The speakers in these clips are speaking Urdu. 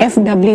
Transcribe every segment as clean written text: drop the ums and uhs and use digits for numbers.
FWO।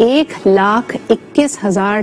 1,21,000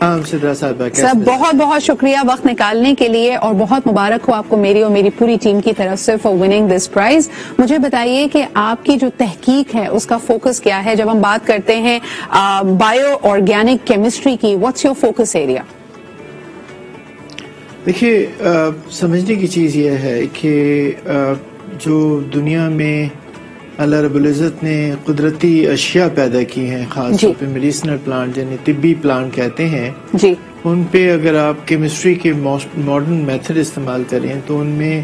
سر بہت بہت شکریہ وقت نکالنے کے لیے، اور بہت مبارک ہو آپ کو میری اور میری پوری ٹیم کی طرف سے فار وننگ دس پرائز. مجھے بتائیے کہ آپ کی جو تحقیق ہے اس کا فوکس کیا ہے؟ جب ہم بات کرتے ہیں بایو آرگینک کیمسٹری کی، واٹس یور فوکس ایریا؟ دیکھیے، سمجھنے کی چیز یہ ہے کہ جو دنیا میں اللہ رب العزت نے قدرتی اشیاء پیدا کی ہیں، خاص طور پہ میڈیسنل پلانٹ یعنی طبی پلانٹ کہتے ہیں، جی، ان پہ اگر آپ کیمسٹری کے ماڈرن میتھڈ استعمال کریں تو ان میں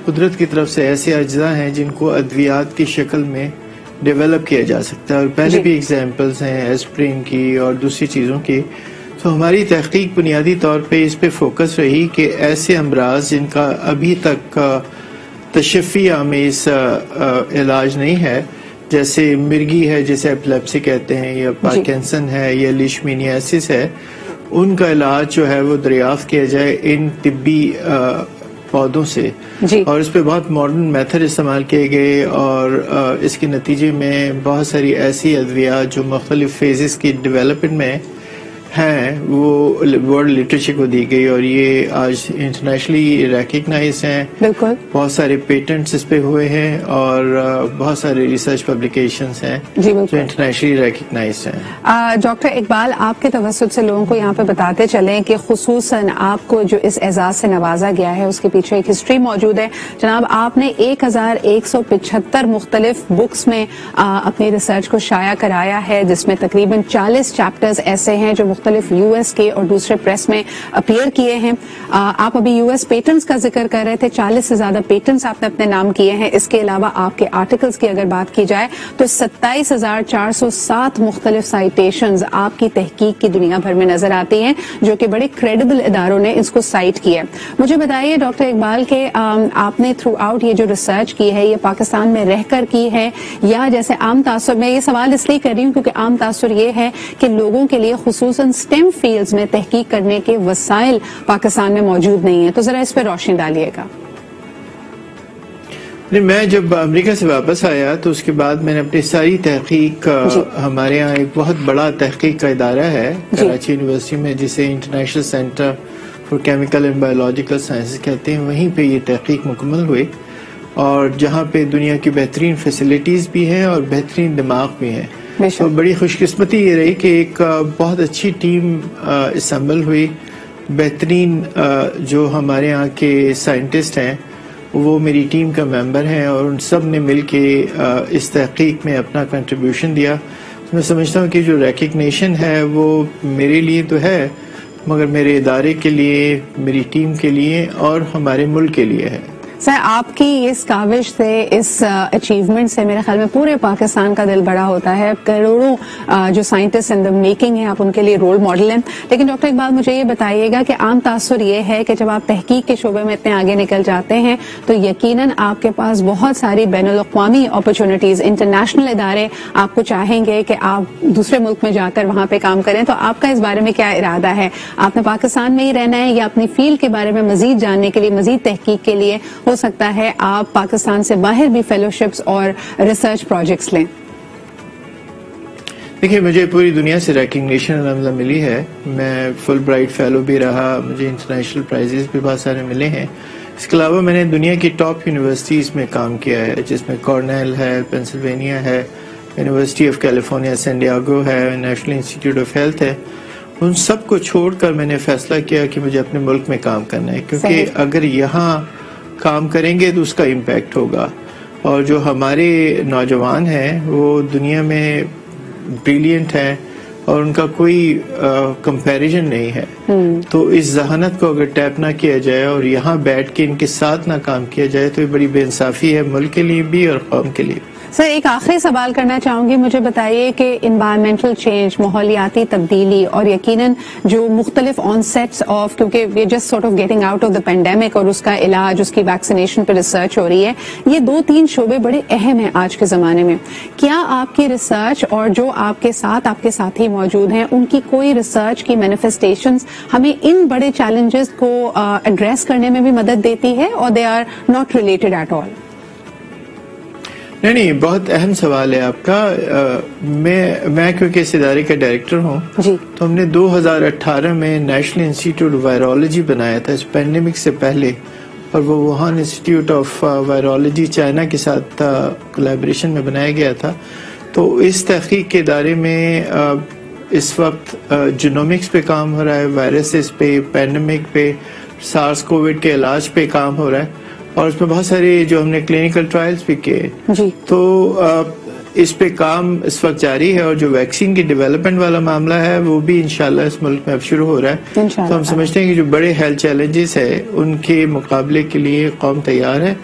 قدرت کی طرف سے ایسے اجزاء ہیں جن کو ادویات کی شکل میں ڈیولپ کیا جا سکتا ہے، اور پہلے بھی ایگزامپلز ہیں ایسپرین کی اور دوسری چیزوں کی. تو ہماری تحقیق بنیادی طور پہ اس پہ فوکس رہی کہ ایسے امراض جن کا ابھی تک تشفی آمیز علاج نہیں ہے، جیسے مرگی ہے جسے ایپلیپسی کہتے ہیں، یا پارکنسن ہے، یا لیشمینیاسس ہے، ان کا علاج جو ہے وہ دریافت کیا جائے ان طبی پودوں سے. اور اس پہ بہت ماڈرن میتھڈ استعمال کیے گئے، اور اس کے نتیجے میں بہت ساری ایسی ادویات جو مختلف فیزز کی ڈیولپمنٹ میں ہیں وہ ورلڈ لٹریچر کو دی گئی، اور یہ آج انٹرنیشنلی ریکگنائز ہیں. بالکل، بہت سارے پیٹنٹس اس پہ ہوئے ہیں، اور بہت سارے ریسرچ پبلیکیشنز ہیں جو انٹرنیشنلی ریکگنائز ہیں. ڈاکٹر اقبال، آپ کے توسط سے لوگوں کو یہاں پہ بتاتے چلیں کہ خصوصاً آپ کو جو اس اعزاز سے نوازا گیا ہے اس کے پیچھے ایک ہسٹری موجود ہے. جناب، آپ نے 1175 مختلف بکس میں اپنی ریسرچ کو شائع کرایا ہے، جس میں تقریباً 40 چیپٹرز ایسے ہیں جو مختلف یو ایس کے اور دوسرے پریس میں اپیئر کیے ہیں. آپ ابھی یو ایس پیٹنٹس کا ذکر کر رہے تھے، 40 سے زیادہ پیٹنٹس آپ نے اپنے نام کیے ہیں. اس کے علاوہ آپ کے آرٹیکلز کی اگر بات کی جائے تو 27,407 مختلف سائٹیشنز آپ کی تحقیق کی دنیا بھر میں نظر آتی ہیں، جو کہ بڑے کریڈیبل اداروں نے اس کو سائٹ کیا. مجھے بتائیے ڈاکٹر اقبال کہ آپ نے تھرو آؤٹ یہ جو ریسرچ کی ہے یہ پاکستان میں رہ کر کی ہے، یا جیسے عام تاثر، میں یہ سوال اس لیے کر رہی ہوں کیونکہ عام تاثر یہ ہے کہ لوگوں کے لیے خصوصاً سٹیم فیلڈز میں تحقیق کرنے کے وسائل پاکستان میں موجود نہیں ہیں، تو ذرا اس پہ روشنی ڈالیے گا. میں جب امریکہ سے واپس آیا تو اس کے بعد میں نے اپنی ساری تحقیق، ہمارے یہاں ایک بہت بڑا تحقیق کا ادارہ ہے کراچی یونیورسٹی میں جسے international centre for chemical and biological sciences کہتے ہیں، وہیں پہ یہ تحقیق مکمل ہوئی، اور جہاں پہ دنیا کی بہترین فیسلٹیز بھی ہیں اور بہترین دماغ بھی ہیں. تو بڑی خوش قسمتی یہ رہی کہ ایک بہت اچھی ٹیم اسمبل ہوئی. بہترین جو ہمارے یہاں کے سائنٹسٹ ہیں وہ میری ٹیم کا ممبر ہیں، اور ان سب نے مل کے اس تحقیق میں اپنا کنٹریبیوشن دیا. میں سمجھتا ہوں کہ جو ریکگنیشن ہے وہ میرے لیے تو ہے، مگر میرے ادارے کے لیے، میری ٹیم کے لیے اور ہمارے ملک کے لیے ہے. سر، آپ کی اس کاوش سے، اس اچیومنٹ سے میرے خیال میں پورے پاکستان کا دل بڑا ہوتا ہے. کروڑوں جو سائنٹسٹ ان دا میکنگ ہیں، آپ ان کے لیے رول ماڈل ہیں. لیکن ڈاکٹر اقبال، مجھے یہ بتائیے گا کہ عام تاثر یہ ہے کہ جب آپ تحقیق کے شعبے میں اتنے آگے نکل جاتے ہیں تو یقیناً آپ کے پاس بہت ساری بین الاقوامی اپرچونٹیز، انٹرنیشنل ادارے آپ کو چاہیں گے کہ آپ دوسرے ملک میں جا کر وہاں پہ کام کریں. تو آپ کا اس بارے میں کیا ارادہ ہے؟ آپ نے پاکستان میں ہی رہنا ہے، یا اپنی فیلڈ کے بارے میں مزید جاننے کے لیے، مزید تحقیق کے لیے ہو سکتا ہے آپ پاکستان سے باہر بھی فیلوشپس اور ریسرچ پروجیکٹس لیں؟ دیکھیے، مجھے پوری دنیا سے ریکگنیشن الحمدللہ ملی ہے. میں فل برائٹ فیلو بھی رہا، مجھے انٹرنیشنل پرائزز بھی بہت سارے ملے ہیں. اس کے علاوہ میں نے دنیا کی ٹاپ یونیورسٹیز میں کام کیا ہے، جس میں کارنیل ہے، پینسلوینیا ہے، University of California San Diego ہے، نیشنل انسٹیٹیوٹ آف ہیلتھ ہے. ان سب کو چھوڑ کر میں نے فیصلہ کیا کہ مجھے اپنے ملک میں کام کرنا ہے، کیونکہ اگر یہاں کام کریں گے تو اس کا امپیکٹ ہوگا. اور جو ہمارے نوجوان ہیں وہ دنیا میں بریلینٹ ہیں اور ان کا کوئی کمپیریزن نہیں ہے. تو اس ذہانت کو اگر ٹیپ نہ کیا جائے اور یہاں بیٹھ کے ان کے ساتھ نہ کام کیا جائے تو یہ بڑی بے انصافی ہے ملک کے لیے بھی اور قوم کے لیے. سر، ایک آخری سوال کرنا چاہوں گی. مجھے بتائیے کہ انوائرمنٹل چینج، ماحولیاتی تبدیلی، اور یقیناً جو مختلف آن سیٹس آف، کیونکہ we just sort of getting out of the pandemic, اور اس کا علاج، اس کی ویکسینیشن پہ ریسرچ ہو رہی ہے، یہ 2-3 شعبے بڑے اہم ہیں آج کے زمانے میں. کیا آپ کی ریسرچ اور جو آپ کے ساتھ آپ کے ساتھی موجود ہیں ان کی کوئی ریسرچ کی مینیفیسٹیشنز ہمیں ان بڑے چیلنجز کو ایڈریس کرنے میں بھی مدد دیتی ہے، اور they are not related at all? نہیں بہت اہم سوال ہے آپ کا. میں کیونکہ اس ادارے کا ڈائریکٹر ہوں جی تو ہم نے 2018 میں نیشنل انسٹیٹیوٹ آف وائرولوجی بنایا تھا اس پینڈیمک سے پہلے, اور وہ Wuhan institute of virology China کے ساتھ کولیبریشن میں بنایا گیا تھا. تو اس تحقیق کے ادارے میں اس وقت جینومکس پہ کام ہو رہا ہے, وائرسز پہ, پینڈیمک پہ, سارس کووڈ کے علاج پہ کام ہو رہا ہے, اور اس میں بہت سارے جو ہم نے کلینکل ٹرائلز بھی کیے. جی تو اس پہ کام اس وقت جاری ہے, اور جو ویکسین کی ڈیولپمنٹ والا معاملہ ہے وہ بھی انشاءاللہ اس ملک میں اب شروع ہو رہا ہے. تو ہم سمجھتے ہیں کہ جو بڑے ہیلتھ چیلنجز ہیں ان کے مقابلے کے لیے قوم تیار ہے,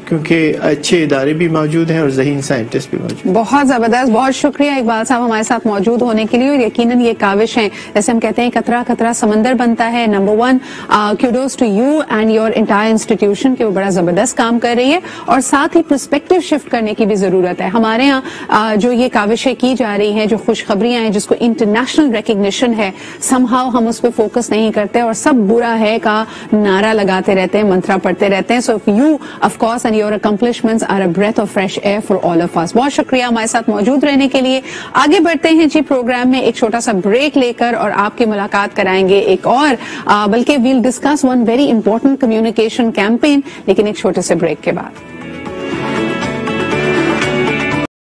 کیونکہ اچھے ادارے بھی موجود ہیں اور ذہین سائنٹسٹ بھی موجود ہیں. بہت زبردست, بہت شکریہ اقبال صاحب ہمارے ساتھ موجود ہونے کے لیے. اور یقیناً یہ کاوش ہیں, جیسے ہم کہتے ہیں قطرہ قطرہ سمندر بنتا ہے. Number 1 kudos to you and your entire institution کہ وہ بڑا زبردست کام کر رہی ہے, اور ساتھ ہی پرسپیکٹو شفٹ کرنے کی بھی ضرورت ہے. ہمارے ہاں جو یہ کاوشیں کی جا رہی ہیں, جو خوشخبریاں ہیں, جس کو انٹرنیشنل ریکگنیشن ہے, somehow ہم اس پہ فوکس نہیں کرتے اور سب برا ہے کا نعرہ لگاتے رہتے ہیں, منترا پڑھتے رہتے ہیں. سو you of course and your accomplishments are a breath of fresh air for all of us. بہت شکریہ ہمارے ساتھ موجود رہنے کے لیے. آگے بڑھتے ہیں جی پروگرام میں ایک چھوٹا سا بریک لے کر, اور آپ کی ملاقات کرائیں گے ایک اور, بلکہ we'll discuss one very important communication campaign, لیکن ایک چھوٹے سے بریک کے بعد.